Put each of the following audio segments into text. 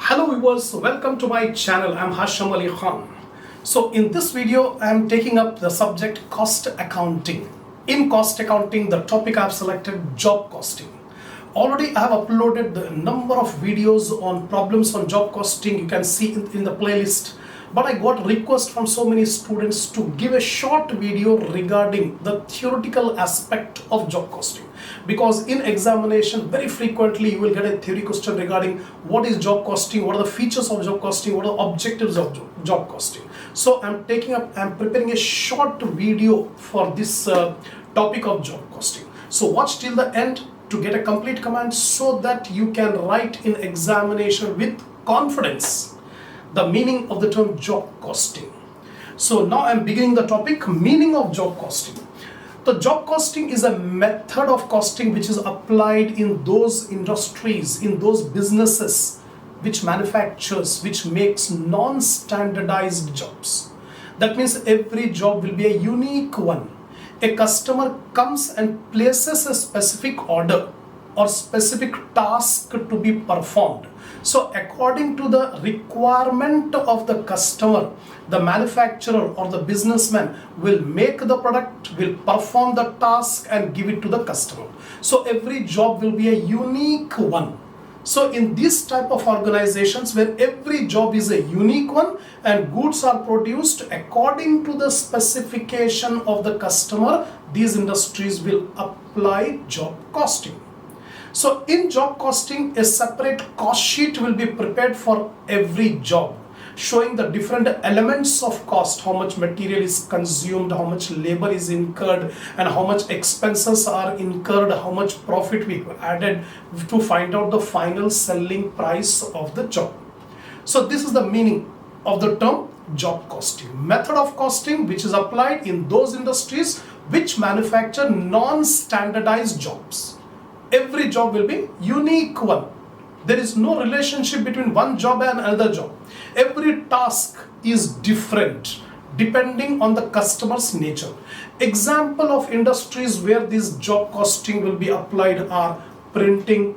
Hello viewers, welcome to my channel. I'm Hasham Ali Khan. So in this video, I'm taking up the subject cost accounting. In cost accounting, the topic I've selected job costing. Already I have uploaded the number of videos on problems on job costing. You can see in the playlist. But I got request from so many students to give a short video regarding the theoretical aspect of job costing. Because in examination, very frequently you will get a theory question regarding what is job costing, what are the features of job costing, what are the objectives of job costing. So I'm preparing a short video for this topic of job costing. So watch till the end to get a complete command so that you can write in examination with confidence the meaning of the term job costing. So now I'm beginning the topic, meaning of job costing. The job costing is a method of costing which is applied in those industries, in those businesses which manufactures, which makes non-standardized jobs. That means every job will be a unique one. A customer comes and places a specific order or specific task to be performed. So according to the requirement of the customer, the manufacturer or the businessman will make the product, will perform the task and give it to the customer. So every job will be a unique one. So in this type of organizations where every job is a unique one and goods are produced according to the specification of the customer, these industries will apply job costing. So in job costing, a separate cost sheet will be prepared for every job, showing the different elements of cost, how much material is consumed, how much labor is incurred, and how much expenses are incurred, how much profit we have added to find out the final selling price of the job. So this is the meaning of the term job costing. Method of costing which is applied in those industries which manufacture non-standardized jobs. Every job will be unique one. There is no relationship between one job and another job. Every task is different depending on the customer's nature. Example of industries where this job costing will be applied are printing,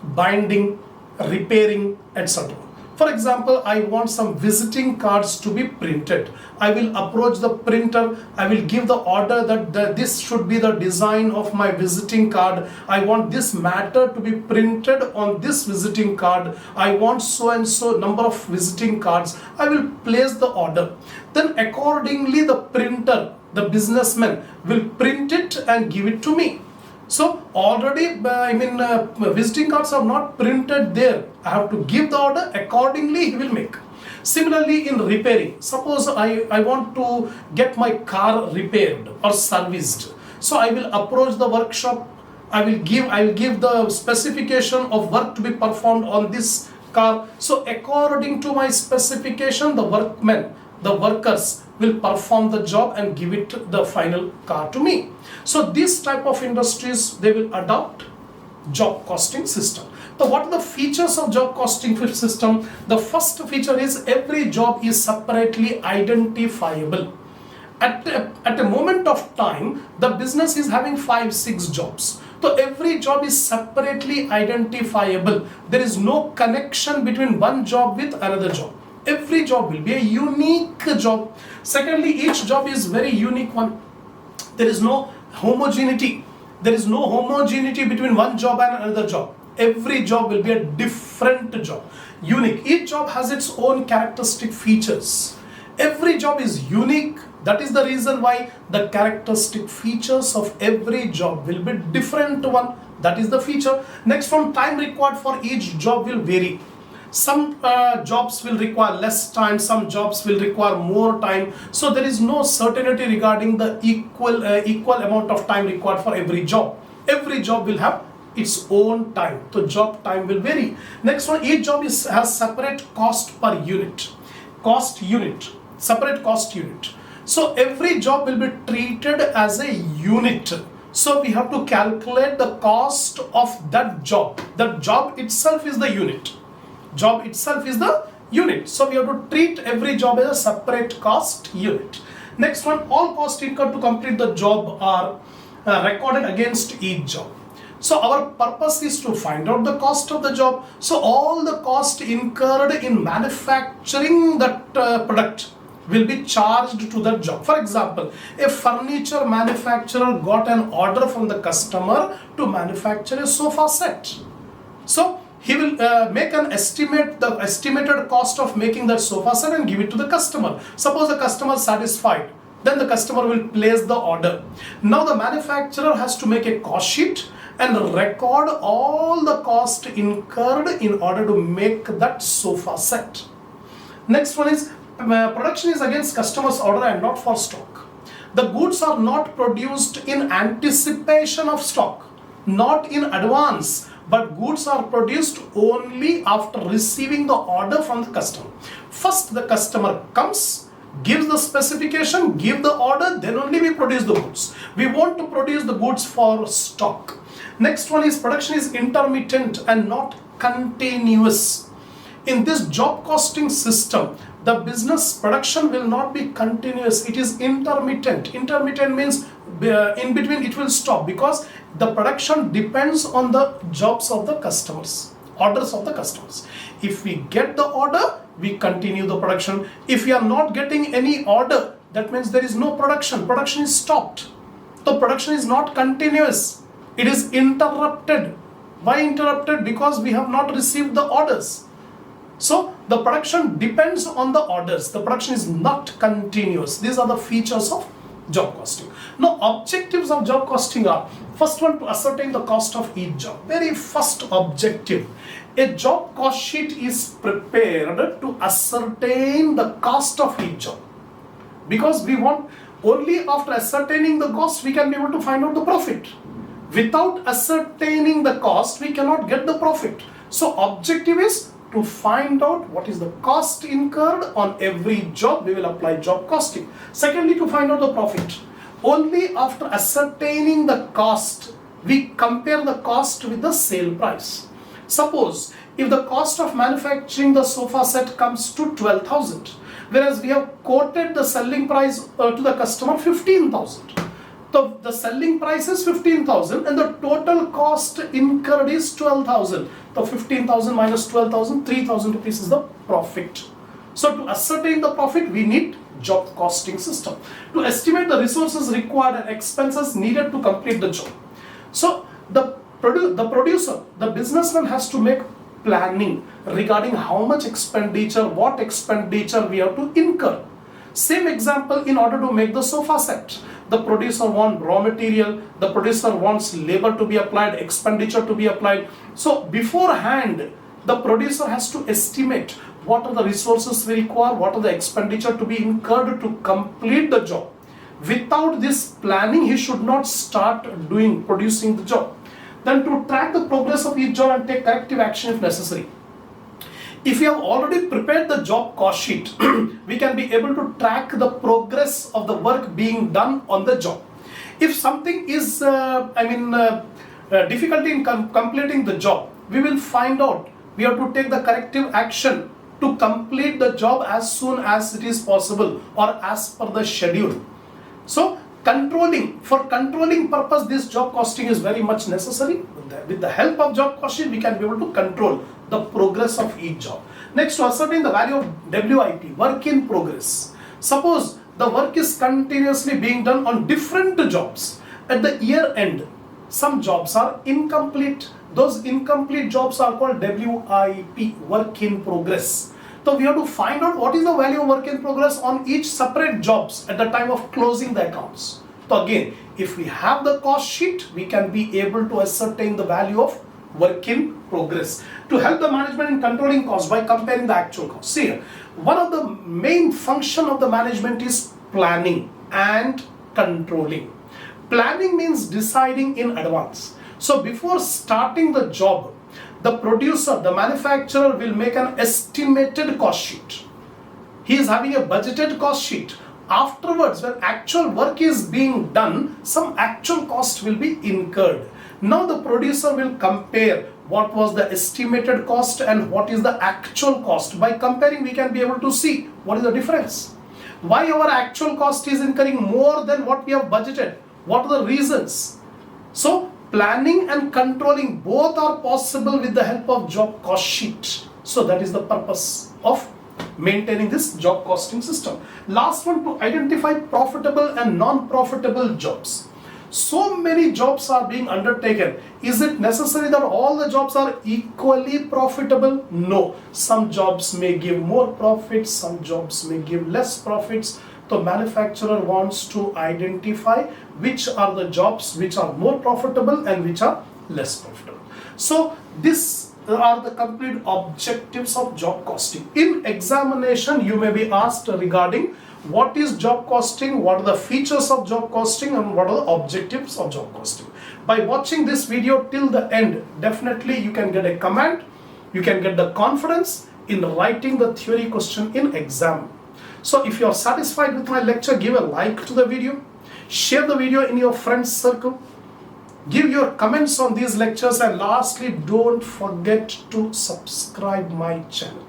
binding, repairing, etc. For example, I want some visiting cards to be printed. I will approach the printer. I will give the order that this should be the design of my visiting card. I want this matter to be printed on this visiting card. I want so and so number of visiting cards. I will place the order. Then accordingly the printer, the businessman will print it and give it to me. So already, visiting cards are not printed there. I have to give the order, accordingly he will make. Similarly in repairing, suppose I want to get my car repaired or serviced. So I will approach the workshop, I will give the specification of work to be performed on this car. So according to my specification, the workers will perform the job and give it the final car to me. So this type of industries, they will adopt job costing system. So what are the features of job costing system? The first feature is every job is separately identifiable. At a moment of time, the business is having 5-6 jobs. So every job is separately identifiable. There is no connection between one job with another job. Every job will be a unique job. Secondly, each job is very unique one. There is no homogeneity. There is no homogeneity between one job and another job. Every job will be a different job. Unique. Each job has its own characteristic features. Every job is unique. That is the reason why the characteristic features of every job will be different one. That is the feature. Next, from time required for each job will vary. Some jobs will require less time, some jobs will require more time. So there is no certainty regarding the equal amount of time required for every job. Every job will have its own time. So job time will vary. Next one, each job has separate cost per unit. Separate cost unit. So every job will be treated as a unit. So we have to calculate the cost of that job. That job itself is the unit. Job itself is the unit. So we have to treat every job as a separate cost unit. Next one, all costs incurred to complete the job are recorded against each job. So our purpose is to find out the cost of the job. So all the cost incurred in manufacturing that product will be charged to that job. For example, a furniture manufacturer got an order from the customer to manufacture a sofa set. So he will make an estimate, the estimated cost of making that sofa set, and give it to the customer. Suppose the customer is satisfied, then the customer will place the order. Now the manufacturer has to make a cost sheet and record all the cost incurred in order to make that sofa set. Next one is production is against customer's order and not for stock. The goods are not produced in anticipation of stock, not in advance, but goods are produced only after receiving the order from the customer. First the customer comes, gives the specification, give the order, then only we produce the goods. We want to produce the goods for stock. Next one is production is intermittent and not continuous. In this job costing system, the business production will not be continuous, it is intermittent. Intermittent means in between it will stop, because the production depends on the jobs of the customers, orders of the customers. If we get the order, we continue the production. If we are not getting any order, that means there is no production. Production is stopped. The production is not continuous. It is interrupted. Why interrupted? Because we have not received the orders. So the production depends on the orders. The production is not continuous. These are the features of job costing. Now objectives of job costing are, first one, to ascertain the cost of each job. Very first objective. A job cost sheet is prepared to ascertain the cost of each job. Because we want, only after ascertaining the cost we can be able to find out the profit. Without ascertaining the cost, we cannot get the profit. So objective is to find out what is the cost incurred on every job. We will apply job costing. Secondly, to find out the profit. Only after ascertaining the cost, we compare the cost with the sale price. Suppose if the cost of manufacturing the sofa set comes to 12,000, whereas we have quoted the selling price to the customer 15,000. The selling price is 15,000 and the total cost incurred is 12,000. The 15,000 minus 12,000, 3,000 rupees is the profit. So to ascertain the profit, we need job costing system. To estimate the resources required and expenses needed to complete the job. So the producer, the businessman has to make planning regarding how much expenditure, what expenditure we have to incur. Same example, in order to make the sofa set, the producer wants raw material, the producer wants labor to be applied, expenditure to be applied. So beforehand, the producer has to estimate what are the resources we require, what are the expenditure to be incurred to complete the job. Without this planning, he should not start producing the job. Then to track the progress of each job and take corrective action if necessary. If you have already prepared the job cost sheet, we can be able to track the progress of the work being done on the job. If something is, difficulty in completing the job, we will find out. We have to take the corrective action to complete the job as soon as it is possible or as per the schedule. So for controlling purpose, this job costing is very much necessary. With the help of job costing, we can be able to control the progress of each job. Next, to ascertain the value of WIP, work in progress. Suppose the work is continuously being done on different jobs. At the year end, some jobs are incomplete. Those incomplete jobs are called WIP, work in progress. So we have to find out what is the value of work in progress on each separate jobs at the time of closing the accounts. So again, if we have the cost sheet, we can be able to ascertain the value of work in progress. To help the management in controlling costs by comparing the actual costs. See here, one of the main function of the management is planning and controlling. Planning means deciding in advance. So before starting the job, the producer, the manufacturer will make an estimated cost sheet. He is having a budgeted cost sheet. Afterwards, when actual work is being done, some actual cost will be incurred. Now the producer will compare what was the estimated cost and what is the actual cost. By comparing, we can be able to see what is the difference. Why our actual cost is incurring more than what we have budgeted? What are the reasons? So planning and controlling both are possible with the help of job cost sheet. So that is the purpose of maintaining this job costing system. Last one, to identify profitable and non-profitable jobs. So many jobs are being undertaken. Is it necessary that all the jobs are equally profitable? No. Some jobs may give more profits, some jobs may give less profits. The manufacturer wants to identify which are the jobs which are more profitable and which are less profitable. So these are the complete objectives of job costing. In examination, you may be asked regarding what is job costing, what are the features of job costing, and what are the objectives of job costing. By watching this video till the end, definitely you can get a command, you can get the confidence in writing the theory question in exam. So if you are satisfied with my lecture, give a like to the video, share the video in your friends circle, give your comments on these lectures, and lastly, don't forget to subscribe my channel.